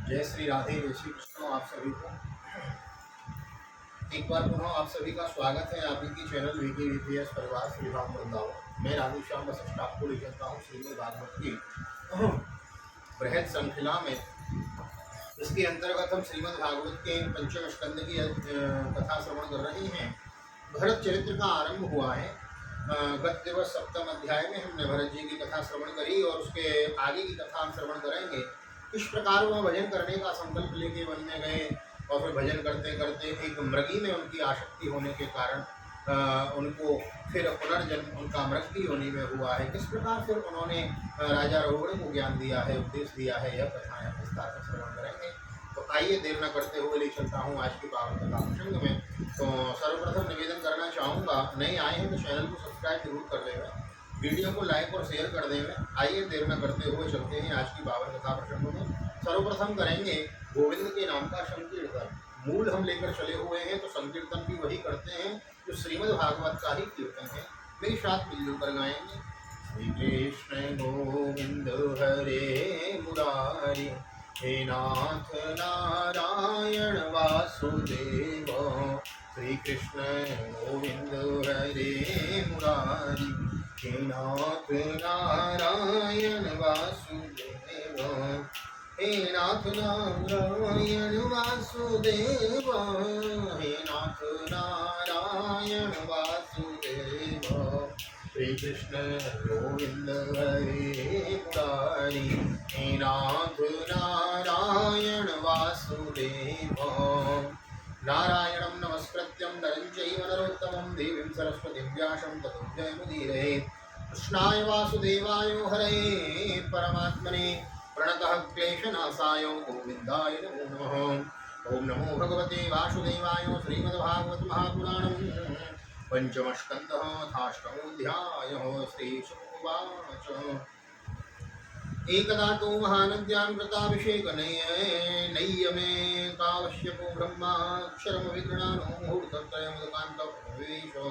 जय श्री राधे, जय श्री कृष्ण। आप सभी को एक बार पुनः आप सभी का स्वागत है आपकी की चैनल वीके वीपीएस परिवार श्री राम वृंदावन। मैं राधेश्याम बस आपको ले चलता हूँ श्रीमद् भागवत की बृहद श्रृंखला में। इसके अंतर्गत हम श्रीमद् भागवत के पंचम स्कंद की कथा श्रवण कर रहे हैं। भरत चरित्र का आरंभ हुआ है। गत दिवस सप्तम अध्याय में हमने भरत जी की कथा श्रवण करी और उसके आगे की कथा हम श्रवण करेंगे। इस प्रकार वह भजन करने का संकल्प लेके वन में गए और फिर भजन करते करते एक मृगी में उनकी आसक्ति होने के कारण उनको फिर पुनर्जन्म उनका मृग की योनि में हुआ है। किस प्रकार फिर उन्होंने राजा रोहिणी को ज्ञान दिया है, उपदेश दिया है, यह कथाएं हम विस्तार से श्रवण करेंगे। तो आइए देर न करते हुए ले चलता हूँ आज की पावन कथा प्रसंग में। तो सर्वप्रथम निवेदन करना चाहूँगा, नए आए हैं तो चैनल को सब्सक्राइब जरूर कर लेगा, वीडियो को लाइक और शेयर कर देंगे। आइए देर न करते हुए चलते हैं आज की पावन कथा प्रसंग में। सर्वप्रथम करेंगे गोविंद के नाम का संकीर्तन। मूल हम लेकर चले हुए हैं तो संकीर्तन भी वही करते हैं जो श्रीमद् भागवत का ही कीर्तन है। मेरे साथ मिलजुल कर गाएंगे। श्री कृष्ण गोविंद हरे मुरारी, हे नाथ नारायण वासुदेव। श्री कृष्ण गोविंद हरे मुरारी, हे नाथ नारायण वासुदेव। हे नाथ नारायण वासुदेव, हे नाथ नारायण वासुदेव। श्री कृष्ण गोविंद हरे मुरारी, हे नाथ नारायण वासुदेव। नारायणं नमस्कृत्यं नरं चैव नरोत्तमं देवीं सरस्वतीं व्यासं ततो जयमुदीरयेत्। कृष्णाय वासुदेवाय हरये परमात्मने प्रणतः क्लेशनाशाय गोविन्दाय नमो नमः। ओम नमो भगवते वासुदेवाय। श्रीमद्भागवत महापुराणं पंचमस्कन्धः अथाष्टमोऽध्यायः। श्रीशुकवाच। एकदा तो महानद्यां कृताभिषेकनय्यमेकावश्यको ब्रह्माक्षरमविगृणानो मुहूर्तत्रयमुदकान्तप्रवेशो।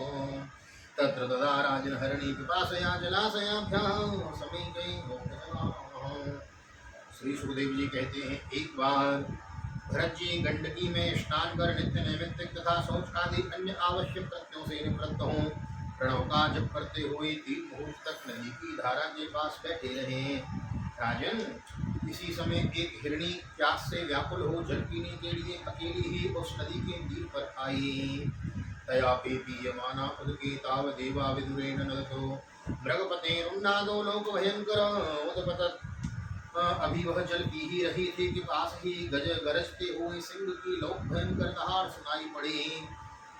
तत्र तदा राजनहरिणी पिपासया जलाशयाभ्यां समीपे गोपनीयाः। श्री सुखदेव जी कहते हैं, एक बार भरत जी गंडकी में स्नान कर नित्य नैमित्तिक तथा शौच आदि अन्य आवश्यक कृत्यों से निवृत्त हों प्रणव का जप करते हुए 3 मुहूर्त तक नदी की धारा के पास बैठे रहे। राजन, इसी समय एक हिरणी प्यास से व्याकुल हो जल पीने के लिए अकेली ही उस नदी के तीर पर आई। तया पे पीयमाना उदके ताव देवा विदुरेण नदतो मृगपतेरुन्नादो लोक भयंकर उदपतत। अभी वह जल पी ही रही थी कि पास ही गरजते हुए सिंह की लोक भयंकर दहाड़ सुनाई पड़ी।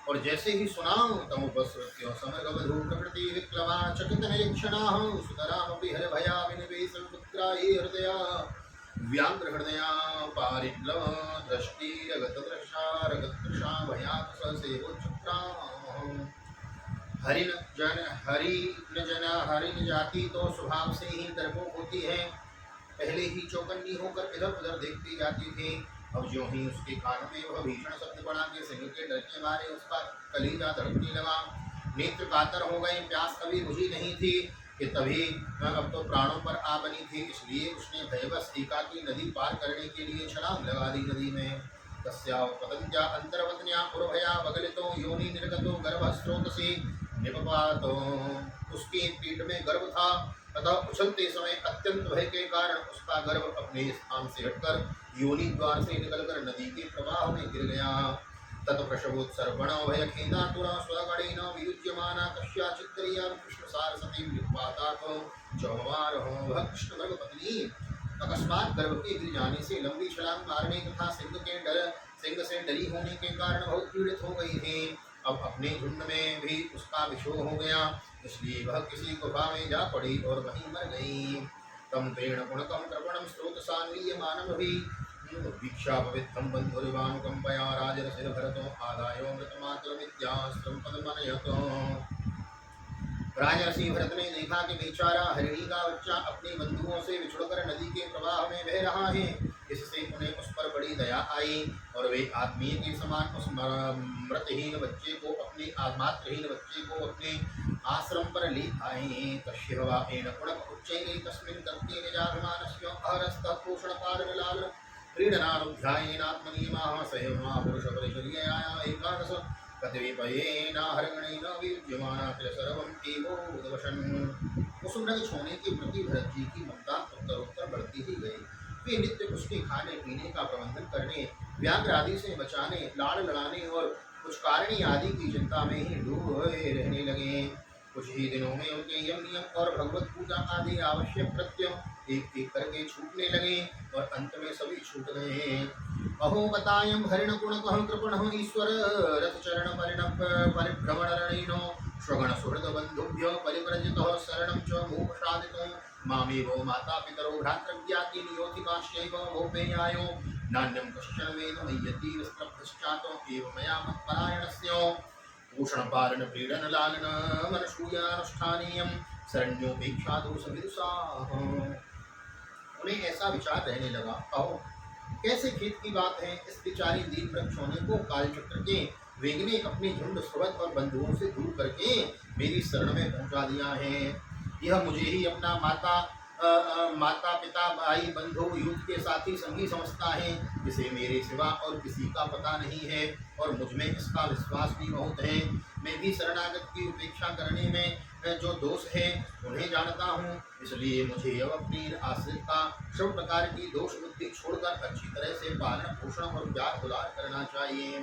और जैसे ही सुना तमुपसृत्य समरगवधू प्रकृति विक्लवा चकित निरीक्षणाः सुतरामपि हरभया विनिवेशं पुत्रायि हृदया व्याघ्र हृदया पारिप्लव दृष्टिरगतदृशा भयात् ससेवोच्चक्राः। हरिण जाति तो स्वभाव से ही डरपोक होती है। पहले ही चौकन्नी होकर इधर उधर देखती जाती थी। अब जो ही उसके कान में वह भीषण शब्द पड़ा कि सिंह के डर के मारे उसका कलीजा धड़कने लगा, नेत्र कातर हो गए। प्यास कभी बुझी नहीं थी कि तभी अब तो प्राणों पर आ बनी थी। इसलिए उसने भयवश एकाकी नदी पार करने के लिए छलांग लगा दी नदी में। तस्या पतंत्या अंतर्वतन्या उर्भया बगलितो योनि निर्गतो गर्भस्रोतसी निपपातो। उसकी पीठ में गर्भ था, अतः उछलते समय अत्यंत भय के कारण उसका गर्भ अपने स्थान से हटकर योनि द्वार से निकलकर नदी के प्रवाह में गिर गया। तत्प्रसवोत्सर्पण भय खेदातुरा स्वगणेन वियुज्यमाना कस्याचित्तरीयां कृष्ण सारसतीं युक्पातात् चौमारः। वह कृष्ण गर्भ पत्नी अकस्मात गर्भ के गिर जाने से लंबी छलांग मारने तथा सिंह से डरी होने के कारण बहुत पीड़ित हो गई थी। अब अपने झुंड में भी उसका विषोह हो गया, इसलिए वह किसी गुफा में जा पड़ी और वहीं मर गई। तम तेण पुणकम कृपणम स्रोत सान्वीयमानं भी वीक्षा पवित्रं बन्धुरिवानुकंपया राजर्षिर भरतो आदायो मृतमातरमित्यास्त्रं पदमनयतो। राजर्षि भरत ने देखा कि बेचारा हरिणी का बच्चा अपने बंधुओं से बिछुड़कर नदी के प्रवाह में बह रहा है। इससे उन्हें उस पर बड़ी दया आई और वे आत्मीय के समान उस मृतहीन बच्चे को अपने आश्रम पर ले आए। तस्येन पुणक उच्चैः तस्मिन् तत्ते निजाभिमानस्य अहरस्तः पोषणपालनलाल क्रीडनानुध्यायेनात्मनियमाः सहेमा पुरुषपरिचर्यया एकादश कतिपयेन हरगणेन वियुज्यमाना किल सर्वं एवोदवशन्। उस मृग छोने के प्रति भरत जी की ममता उत्तरोत्तर बढ़ती ही गई। वे नित्य उसके खाने पीने का प्रबंधन करने, व्याघ्र आदि से बचाने, लाड़ लड़ाने और कुछ कारणी आदि की चिंता में ही डूबे रहने लगे। कुछ ही दिनों में उनके यम नियम और भगवत पूजा आदि आवश्यक कृत्य एक एक करके छूटने लगे और अंत में सभी छूट गए। अहो बतायम हरिण गुण कह कृपण ईश्वर रथ चरण परिभ्रमण रणीनो श्रवण सुहृद बंधुभ्य परिव्रजितः शरणं च मोक्षादितो मामेवो माता पितरो भ्रातृज्ञाति नियोतिकाश्चैव भोपेयायो नान्यं कश्चन वेद मय्यति विस्तब्धश्चातो एव मया मत्परायणस्य भूषण पालन पीड़न लालन मनसूयानुष्ठानीयम शरण्योपेक्षा दोष विदुषाः। उन्हें ऐसा विचार रहने लगा, कहो कैसे खेत की बात है, इस बेचारी दीन वृक्षों को कालचक्र के वेग ने अपने झुंड सुहृद और बंधुओं से दूर करके मेरी शरण में पहुंचा दिया है। यह मुझे ही अपना माता पिता भाई बंधु युद्ध के साथी संगी समझता है, जिसे मेरे सिवा और किसी का पता नहीं है और मुझ में इसका विश्वास भी बहुत है। मैं भी शरणागत की उपेक्षा करने में जो दोष है उन्हें जानता हूँ, इसलिए मुझे अब अपनी आश्रित का सब प्रकार की दोष बुद्धि छोड़कर अच्छी तरह से पालन पोषण और प्यार दुलार करना चाहिए।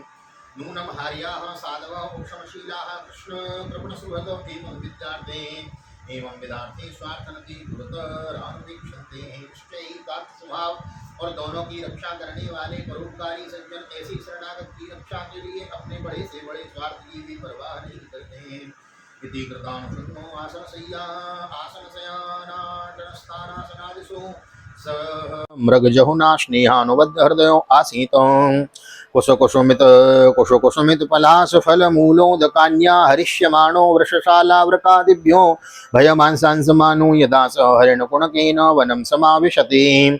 नूनम हार्याः साधवः उपशमशीलाः कृष्ण कृपण सुहृद एवं विद्यार्थे एवं विदार्थी स्वार्थनति गुरुतरानुवीक्षन्ते निश्चयितार्थ स्वभाव और दोनों की रक्षा करने वाले परोपकारी सज्जन ऐसी शरणागत की रक्षा के लिए अपने बड़े से बड़े स्वार्थ की भी परवाह नहीं करते हैं। इति कृतानुशुद्धो आसनशय्या आसनशयनाटनस्थानासनादिषु स मृगजहुना स्नेहानुबद्ध हृदयो आसीत् कुसुकुसुमित पलाश फल मूलोदकान्या हरिष्यमाणो वृषशाला वृकादिभ्यो भयमांसांसमानु यदा स हरिणकुणकेन वनम समाविशति।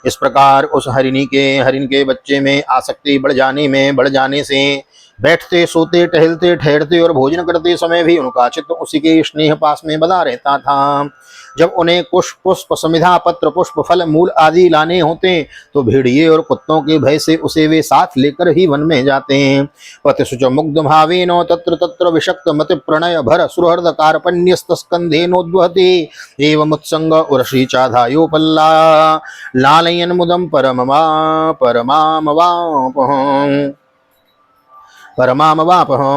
इस प्रकार उस हरिण के बच्चे में आसक्ति बढ़ जाने से बैठते सोते टहलते ठहरते और भोजन करते समय भी उनका चित्त उसी के स्नेह पास में बना रहता था। जब उन्हें कुश पुष्प समिधा पत्र पुष्प फल मूल आदि लाने होते तो भेड़िए और कुत्तों के भय से उसे वे साथ लेकर ही वन में जाते हैं। पतिशुच मुग्ध भावेनो तत्र तत्र विषक्त मति प्रणय भर सुहृद कार्पण्यस्तस्कंधेनोद्वहति एवं उत्संग उर्षि चाधायोपल्ला लालयन मुदम परमामवापह।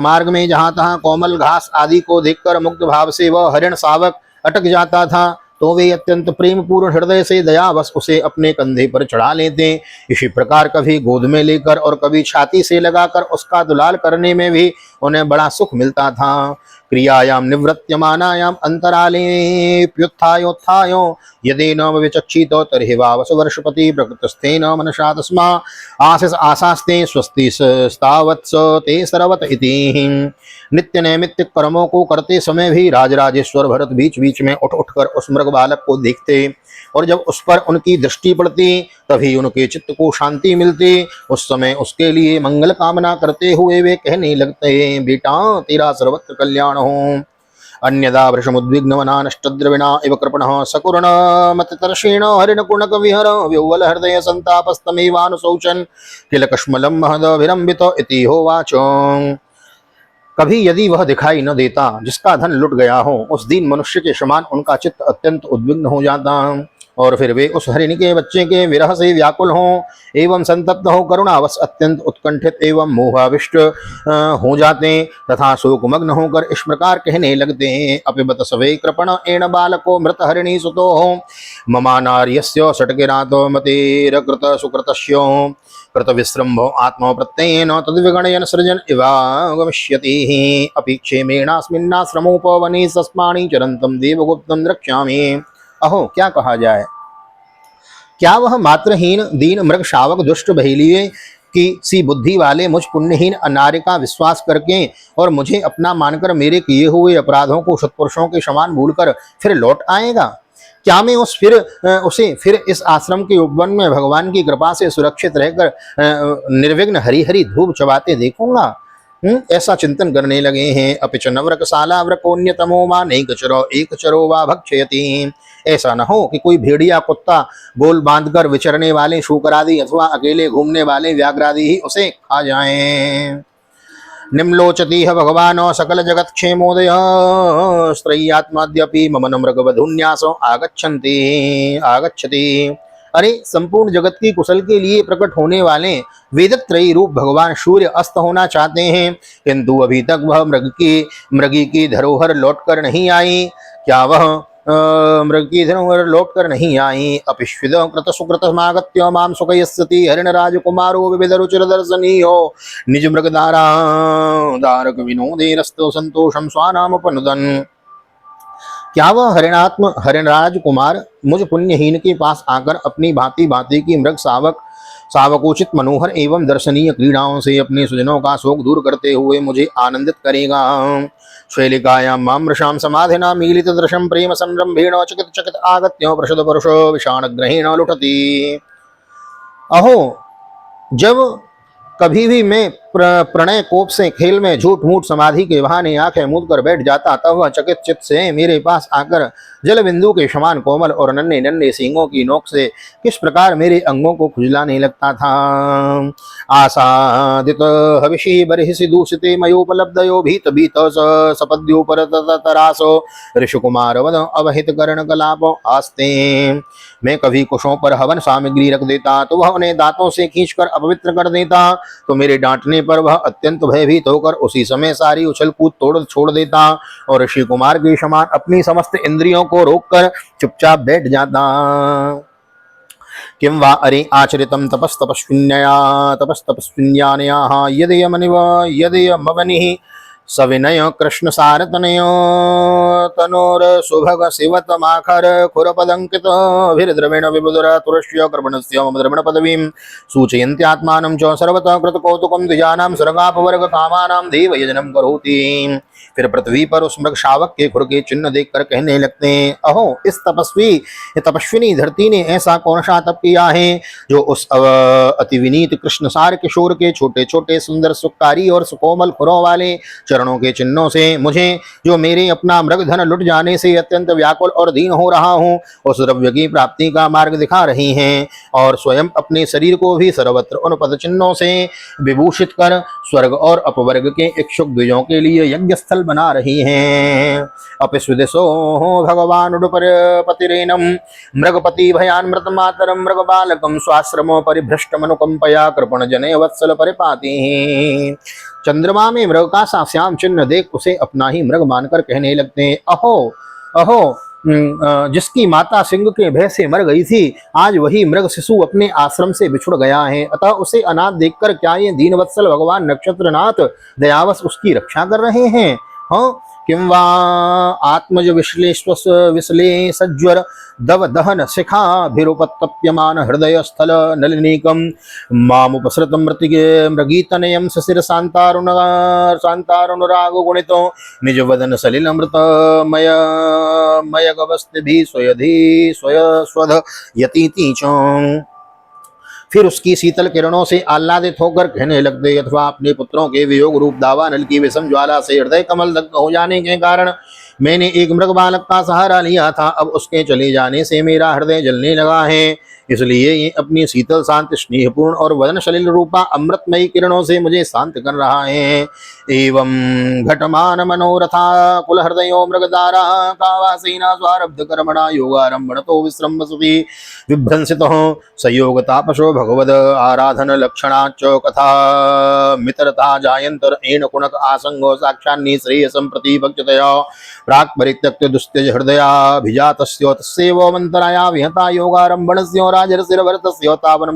मार्ग में जहाँ तहाँ कोमल घास आदि को देखकर मुग्ध भाव से वह हरिण शावक अटक जाता था तो वे अत्यंत प्रेम पूर्ण हृदय से दयावश उसे अपने कंधे पर चढ़ा लेते। इसी प्रकार कभी गोद में लेकर और कभी छाती से लगाकर उसका दुलाल करने में भी उन्हें बड़ा सुख मिलता था। क्रियायाम निवृत्यमानायाम अंतरालेप्युत्थायोत्थायो यदि न विचक्षितो तर्हि वावस वर्षपति प्रकृतस्थेन मनसा तस्मा आसास्ते स्वस्ति स्तावत्स ते सरवत इति। नित्य नैमित्तिक कर्मों को करते समय भी राजराजेश्वर भरत बीच बीच में उठ उठकर उस मृग बालक को देखते और जब उस पर उनकी दृष्टि पड़ती तभी उनके चित्त को शांति मिलती। उस समय उसके लिए मंगल कामना करते हुए वे कहने लगते, बेटा तेरा सर्वत्र कल्याण हो। अन्यदा वृषमुद्विग्नवना नष्टद्रविणा इव कृपणः सकुर्ण मततर्षेण हरिणकुणक विहर व्योवल हृदय संतापस्तमेवानुशोचन किल कश्मलं महदभिरंबित इति होवाच। कभी यदि वह दिखाई न देता जिसका धन लुट गया हो, उस दीन मनुष्य के समान उनका चित्त अत्यंत उद्विग्न हो जाता और फिर वे उस हरिण के बच्चे के विरह से व्याकुल हों एवं संतप्त हो करुणावश अत्यंत उत्कंठित एवं मोहाविष्ट हो जाते तथा शोकमग्न होकर इस प्रकार कहने लगते हैं, अपिबत सवे कृपण एण बालको मृत हरिणी सुतो ममा नार्यस्य षट्किरातो मतेरकृत सुकृतस्य कृत विश्रम्भो आत्मा प्रत्ययेन तद्विगणयन सृजन इवागमिष्यति अपि क्षेमेणास्मिन्नाश्रमोपवने सस्माणि चरन्तं देवगुप्तं रक्ष्यामि। अहो क्या कहा जाए, क्या वह मात्रहीन दीन मृग शावक दुष्ट बहेलिए की सी बुद्धि वाले मुझ पुण्यहीन अनार्य का विश्वास करके और मुझे अपना मानकर मेरे किए हुए अपराधों को सत्पुरुषों के समान भूलकर फिर लौट आएगा? क्या मैं उसे फिर इस आश्रम के उपवन में भगवान की कृपा से सुरक्षित रहकर निर्विघ्न हरी हरी धूप चबाते देखूंगा? ऐसा चिंतन करने लगे हैं। अपिच नवरकशाला व्रकोन्यतमो वा नैकचरो एकचरो वा भक्षयति। ऐसा न हो कि कोई भेड़िया कुत्ता गोल बांधकर विचरने वाले शूकर आदि अथवा अकेले घूमने वाले व्याघ्रादि ही उसे खा जाएं। निम्लोचति भगवान सकल जगत क्षेमोदय स्त्रय्यात्माद्यपि मम न मृगवधून्यासो आगच्छति। अरे संपूर्ण जगत की कुशल के लिए प्रकट होने वाले वेदक त्रयी रूप भगवान सूर्य अस्त होना चाहते हैं, किंतु अभी तक वह मृगी की धरोहर लौटकर नहीं आई। क्या वह मृग की धरोहर लौटकर नहीं आई? अपिश्विद कृत सुकृत समागत्य माम सुखयस्यति हरिण राजकुमारो विविध रुचिर दर्शनीयो निज मृग दारक विनोदेरस्तो संतोषम स्वानाम उपनुदन। क्या वह हरिणराज कुमार मुझ पुण्यहीन के पास आकर अपनी भांति भांति की मृग सावकोचित मनोहर एवं दर्शनीय क्रीड़ाओं से अपने सुजनों का शोक दूर करते हुए मुझे आनंदित करेगा? श्वेलिकायां मामृषां समाधिना मीलित दृशं प्रेम संरंभेण चकित चकित आगत्य प्रसद परुषो विषाण ग्रहेण लुटति। अहो, जब कभी भी मैं प्रणय कोप से खेल में झूठ मूठ समाधि के बहाने आंखें मूंद कर बैठ जाता, तब वह चकित चित्त से मेरे पास आकर जल बिंदु के समान कोमल और नन्हे नन्हे सींगों की नोक से किस प्रकार मेरे अंगों को खुजलाने लगता था। आसादित हविषि बर्हिषि दूषिते मयोपलब्धयो भीत भीत सपद्योपर तरासो ऋषिकुमार वद अवहित कर्ण कलाप आस्ते। मैं कभी कुशों पर हवन सामग्री रख देता तो वह उन्हें दांतों से खींचकर अपवित्र कर देता, तो मेरे डांटने पर वह अत्यंत भयभीत होकर उसी समय सारी उछल कूद छोड़ देता और ऋषि कुमार के समान अपनी समस्त इंद्रियों को रोककर चुपचाप बैठ जाता। किं वा अरे आचरितं तपस्तपस्विन्यानयाः यदयमवनिः सविनय कृष्ण सारतनय तनोर सुभग शिवतमाखर खुरपदंकित भिर्द्रविण विबुधुर तुरस्य कर्मणस्य मम द्रविण पदवीं सूचयन्त्यात्मानं च सर्वतः कृतकौतुकं द्विजानां सर्गापवर्ग कामानां देव यजनं करोति। फिर पृथ्वी पर उस मृग शावक के खुर के चिन्ह देखकर कहने लगते हैं, अहो, इस तपस्विनी धरती ने ऐसा कौन सा तप किया है जो उस अति विनीत कृष्णसार किशोर के छोटे छोटे सुंदर सुकारी और सुकोमल खुरों वाले चरणों के चिन्हों से मुझे, जो मेरे अपना मृग धन लुट जाने से अत्यंत व्याकुल और दीन हो रहा हूँ, उस द्रव्य की प्राप्ति का मार्ग दिखा रही हैं और स्वयं अपने शरीर को भी सर्वत्र उन पद चिन्हों से विभूषित कर स्वर्ग और अपवर्ग के इच्छुक द्विजों के लिए यज्ञ स्थल बना रही हैं। अपिस्विदिशो भगवान उडपतिरेनम मृगपति भयान मृत मातरम मृग बालकम स्वाश्रमो परिभ्रष्ट मनुकंपया कृपण जने वत्सल परिपाति। चंद्रमा में मृग का सा श्याम चिन्ह देख उसे अपना ही मृग मानकर कहने लगते हैं, अहो अहो, जिसकी माता सिंह के भय से मर गई थी, आज वही मृग शिशु अपने आश्रम से बिछुड़ गया है, अतः उसे अनाथ देखकर क्या ये दीनवत्सल भगवान नक्षत्रनाथ दयावश उसकी रक्षा कर रहे हैं? हाँ, किं वा आत्मज विश्लेषज्वर दव दहन शिखाभिरुपतप्यमान हृदय स्थल नलिनीकम मामुपसृत मृगीतनयम सशिर शांतारुणराग गुणितो निज वदन सलिल अमृत मय गवस्ति स्वध यतीति च। फिर उसकी शीतल किरणों से आह्लादित होकर कहने लगते, अथवा अपने पुत्रों के वियोग रूप दावा नल की विषम ज्वाला से हृदय कमल दग्ध हो जाने के कारण मैंने एक मृग बालक का सहारा लिया था, अब उसके चले जाने से मेरा हृदय जलने लगा है, इसलिए ये अपनी शीतल शांत स्नेहपूर्ण और वदन सलिल रूपा अमृतमयी किरणों से मुझे शांत कर रहा है। एवं घटमान मनोरथा कुल हृदयो मृगदारा कावासीना स्वारब्ध कर्मणा योगारंभण तो विश्रम्भसुति विभ्रंसितो संयोग तापसो भगवद आराधन लक्षणाच कथा मित्रता जायंतर एन कुणक आसंगो साक्षान्नि श्रेयसं प्रतिपक्षतया प्राक् परित्यक्य दुस्त्यज हृदयाभिजातस्य तस्यैव मन्तराया विहता योगारंभणस्य राजरसिरभरतस्य तावन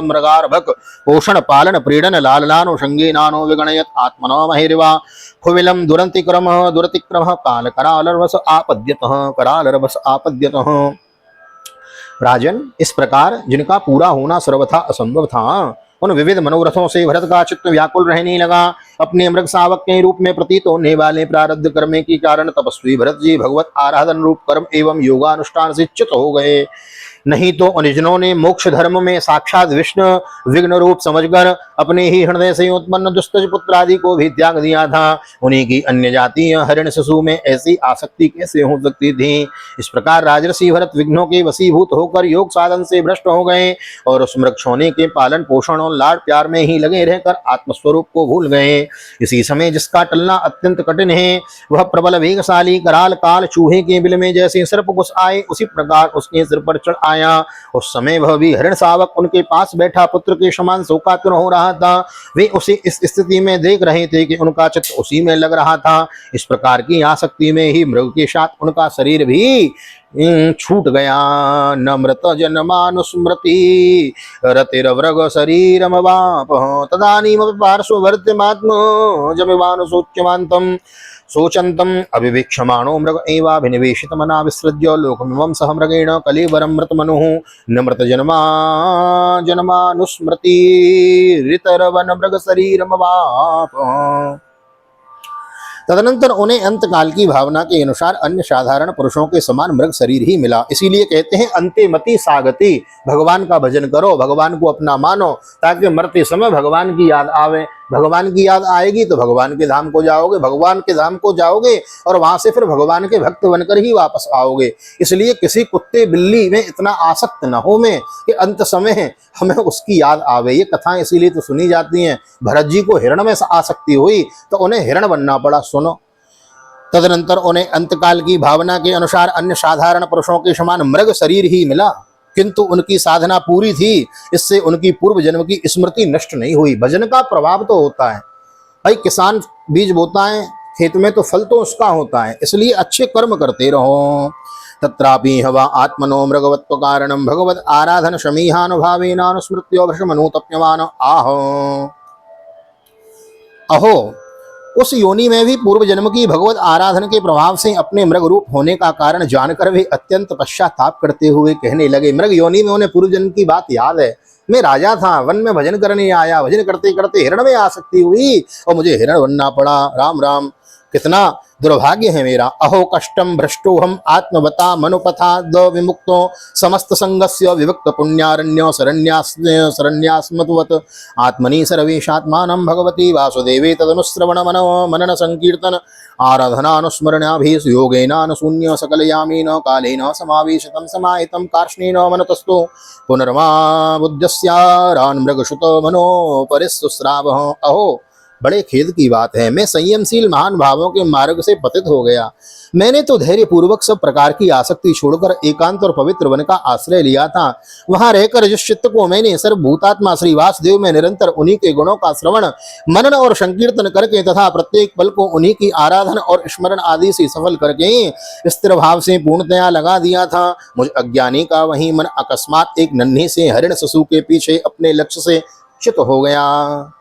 मृगार्भक पोषण पालन प्रीडन लालनानुषंगेनानो विगणयत् आत्मनो महिरिवा खुविलम दुरतिक्रमः करालरवस आपद्यतः। राजन, इस प्रकार जिनका पूरा होना सर्वथा असंभव था, उन विविध मनोरथों से भरत का चित्त व्याकुल रहने लगा। अपने मृग शावक के रूप में प्रतीत होने वाले प्रारब्ध कर्म के कारण तपस्वी भरत जी भगवत आराधन रूप कर्म एवं योगानुष्ठान से चित हो गए। नहीं तो अनिजनों ने मोक्ष धर्म में साक्षात विष्णु विघ्न रूप समझकर अपने ही हृदय से उत्पन्न दुष्टज पुत्र आदि को भी त्याग दिया था। उन्हीं की अन्य जातीय हरिण शिशु में ऐसी आसक्ति कैसे हो सकती थी। इस प्रकार राजर्षि भरत विघ्नों के वशीभूत होकर योग साधन से भ्रष्ट हो गए और उस मृक्षोने के पालन पोषण और लाड़ प्यार में ही लगे रहकर आत्मस्वरूप को भूल गए। इसी समय जिसका टलना अत्यंत कठिन है, वह प्रबल वेगशाली कराल काल चूहे के बिल में जैसे सर्प घुस आए उसी प्रकार उसके सिर पर चढ़ आया। उस समय वह भी हरिण शावक उनके पास बैठा पुत्र के समान शोकातुर हो रहा था। वे उसे इस स्थिति में देख रहे थे कि उनका चित्त उसी में लग रहा था। इस प्रकार की आसक्ति में ही मृग के साथ उनका शरीर भी छूट गया। न मृत जन्मानुस्मृति रतिरव्रग शरीरमवाप तदानीमपि पार्श्ववर्त्यमात्म जमिवानुशोच्यमान्तम् सोचन्तम् अभिवीक्षमाणो मृग एवाभिनिवेशितमना विसृज्य लोकमिमं सह मृगेण कलेवरं मृतमनुः न जन्मानुस्मृति ऋतरवन मृग शरीरमवाप। तदनंतर उन्हें अंतकाल की भावना के अनुसार अन्य साधारण पुरुषों के समान मृग शरीर ही मिला। इसीलिए कहते हैं अंते मति सागति, भगवान का भजन करो, भगवान को अपना मानो, ताकि मरते समय भगवान की याद आवे। भगवान की याद आएगी तो भगवान के धाम को जाओगे, भगवान के धाम को जाओगे और वहां से फिर भगवान के भक्त बनकर ही वापस आओगे। इसलिए किसी कुत्ते बिल्ली में इतना आसक्त न हो में कि अंत समय हमें उसकी याद आवे। ये कथाएं इसीलिए तो सुनी जाती हैं। भरत जी को हिरण में आसक्ति हुई तो उन्हें हिरण बनना पड़ा। सुनो, तदनंतर उन्हें अंतकाल की भावना के अनुसार अन्य साधारण पुरुषों के समान मृग शरीर ही मिला, किंतु उनकी साधना पूरी थी। इससे उनकी पूर्व जन्म की स्मृति नष्ट नहीं हुई। भजन का प्रभाव तो होता है भाई। किसान बीज बोता है खेत में तो फल तो उसका होता है, इसलिए अच्छे कर्म करते रहो। तत्रापि हवा आत्मनो मृगवत्व कारणम भगवत आराधन शमीहानुभावेनानुस्मृत्यो भ्रमनुतप्यमान आहो। अहो, उस योनि में भी पूर्व जन्म की भगवत आराधन के प्रभाव से अपने मृग रूप होने का कारण जानकर वे अत्यंत पश्चाताप करते हुए कहने लगे। मृग योनि में उन्हें पूर्व जन्म की बात याद है। मैं राजा था, वन में भजन करने आया, भजन करते करते हिरण में आसक्ति हुई और मुझे हिरण बनना पड़ा। राम राम, कितना दुर्भाग्य है मेरा। अहो कष्टम भ्रष्टोहम आत्मवता मनुपथा द विमुक्तो समस्त संगस्य विभक्त पुण्यारण्यो शरण्यास्मतुवत आत्मनि सर्वेशात्मानं भगवती वासुदेवे तदनुश्रवण मनन संकीर्तन आराधनानुस्मरणाभिः योगेनानुशून्य सकलयामेन कालेन समावेशितं समाहितं कार्ष्णेन मनतस्तु पुनर्मा बुद्धस्यारान् मृगसुत मनोपरिस्सुस्रावः। अहो, बड़े खेद की बात है, मैं संयमशील महान भावों के मार्ग से पतित हो गया। मैंने तो धैर्य पूर्वक सब प्रकार की आसक्ति छोड़कर एकांत और पवित्र वन का आश्रय लिया था। वहां रहकर जिस चित्त को मैंने सर्वभूतात्मा श्री वासुदेव में निरंतर उन्हीं के गुणों का श्रवण मनन और संकीर्तन करके तथा प्रत्येक पल को उन्हीं की आराधना और स्मरण आदि से सफल करके स्थिर भाव से पूर्णतया लगा दिया था, मुझ अज्ञानी का वही मन अकस्मात एक नन्हे से हरिण शिशु के पीछे अपने लक्ष्य से च्युत हो गया।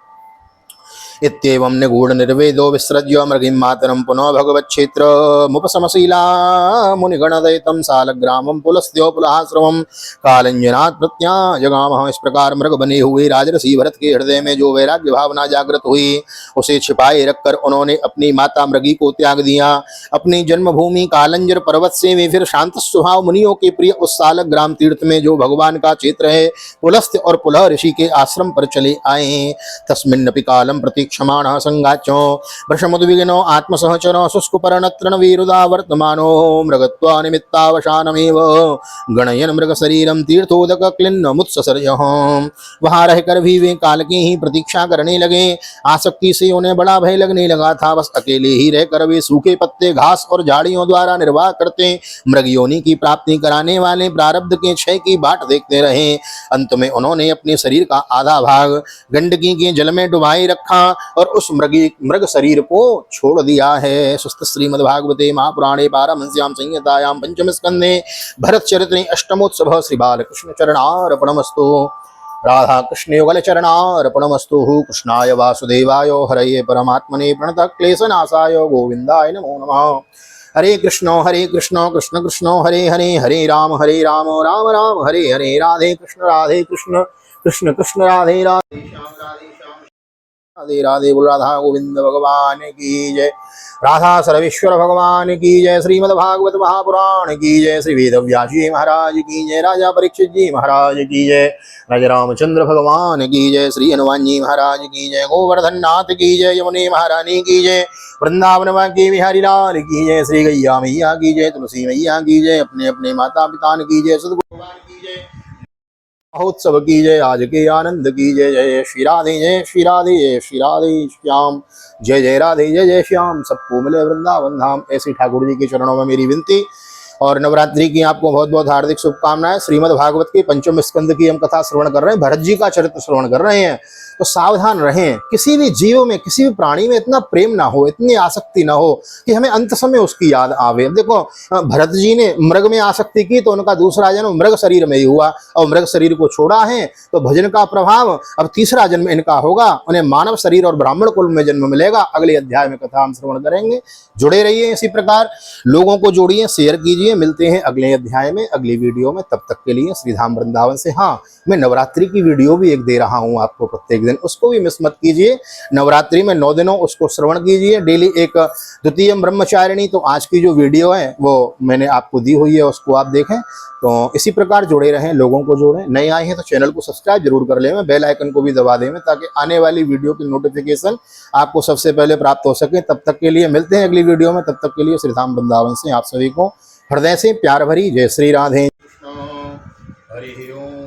इत्येवं निगूढ़ निर्वेदो विसृज्य मृगिं मातरं पुनः भगवच्छेत्र मुपशमशीला मुनिगणदयितं सालग्रामं पुलस्त्यो पुलाश्रमं कालंजनात् प्रत्याजगामः। इस प्रकार मृग बने हुए राजर्षि भरत के हृदय में जो वैराग्य भावना जागृत हुई, उसे छिपाए रखकर उन्होंने अपनी माता मृगी को त्याग दिया। अपनी जन्मभूमि कालंजर पर्वत से वे फिर शांत स्वभाव मुनियों के प्रिय उस सालग्राम तीर्थ में जो भगवान का क्षेत्र है पुलस्त्य और पुलह ऋषि के आश्रम पर चले आए। तस्मिन्नपि कालम प्रतीक्षमाणः संगाच्यो वृषमुद्विग्नो आत्मसहचरो शुष्कपर्णतृणवीरुदा वर्तमानो मृगत्वा निमित्तावसानमेव गणयन् मृग शरीरम तीर्थोदक क्लिन्नमुत्ससर्जः। वहां रहकर भी वे काल की ही प्रतीक्षा करने लगे। आसक्ति से उन्हें बड़ा भय लगने लगा था। बस अकेले ही रहकर वे सूखे पत्ते घास और झाड़ियों द्वारा निर्वाह करते मृग योनि की प्राप्ति कराने वाले प्रारब्ध के क्षय की बाट देखते रहे। अंत में उन्होंने अपने शरीर का आधा भाग गंडकी के जल में डुबाए रखा और उस मृग शरीर को छोड़ दिया है। सुस्त श्रीमद्भागवते महापुराणे पारमहंस्यां संहितायां पंचम स्कंदे भरत चरित्रे अष्टमोत्सव श्री बालकृष्ण चरणार्पणमस्तु। राधा कृष्ण युगल चरणार्पणमस्तु। कृष्णाय वासुदेवाय हरये परमात्मने प्रणतः क्लेशनाशाय गोविंदाय नमो नमः। हरे कृष्ण कृष्ण कृष्ण हरे हरे, हरे राम राम राम हरे हरे, राधे कृष्ण कृष्ण कृष्ण राधे राधे। राधे राधे बोल राधा गोविंद भगवान की जय। राधा सर्वेश्वर भगवान की जय। श्रीमद् भागवत महापुराण की जय। श्री वेद व्यास जी महाराज की जय। राजा परीक्षित जी महाराज की जय। राजा रामचंद्र भगवान की जय। श्री हनुमान जी महाराज की जय। गोवर्धन नाथ की जय। यमुने महारानी की जय। वृंदावन के बिहारी लाल की जय। श्री गैया मैया की जय। तुलसी मैया की जय। अपने अपने माता पिता की जय। सदगुरु भगवान की जय। महोत्सव की जय। आज के आनंद की जय। जय श्री राधे जय श्री राधे जय श्री राधे श्याम। जय जय राधे जय जय श्याम। सबको मिले वृंदावन धाम। ऐसी ठाकुर जी के चरणों में मेरी विनती और नवरात्रि की आपको बहुत बहुत हार्दिक शुभकामनाएं। श्रीमद् भागवत के पंचम स्कंद की हम कथा श्रवण कर रहे हैं। भरत जी का चरित्र श्रवण कर रहे हैं। तो सावधान रहें, किसी भी जीव में किसी भी प्राणी में इतना प्रेम ना हो, इतनी आसक्ति ना हो कि हमें अंत समय उसकी याद आवे। अब देखो भरत जी ने मृग में आसक्ति की तो उनका दूसरा जन्म मृग शरीर में ही हुआ और मृग शरीर को छोड़ा है तो भजन का प्रभाव अब तीसरा जन्म इनका होगा। उन्हें मानव शरीर और ब्राह्मण कुल में जन्म मिलेगा। अगले अध्याय में कथा हम श्रवण करेंगे। जुड़े रहिए इसी प्रकार, लोगों को जोड़िए, शेयर कीजिए। मिलते हैं अगले अध्याय में, अगली वीडियो में। तब तक के लिए श्रीधाम वृंदावन से। हाँ, मैं नवरात्रि की वीडियो भी एक दे रहा हूँ आपको प्रत्येक दिन, उसको भी मिस मत कीजिए। नवरात्रि में 9 दिनों उसको श्रवण कीजिए डेली। एक द्वितीय ब्रह्मचारिणी, तो आज की जो वीडियो है वो मैंने आपको दी हुई है, उसको आप देखें। तो इसी प्रकार जुड़े रहें, लोगों को जोड़ें। नए आए हैं तो चैनल को सब्सक्राइब जरूर कर लें, बेल आइकन को भी दबा दें ताकि आने वाली वीडियो की नोटिफिकेशन आपको सबसे पहले प्राप्त हो सके। तब तक के लिए मिलते हैं अगली वीडियो में। तब तक के लिए श्रीधाम वृंदावन से आप सभी को हृदय से प्यार भरी जय श्री राधे। हरि ओम।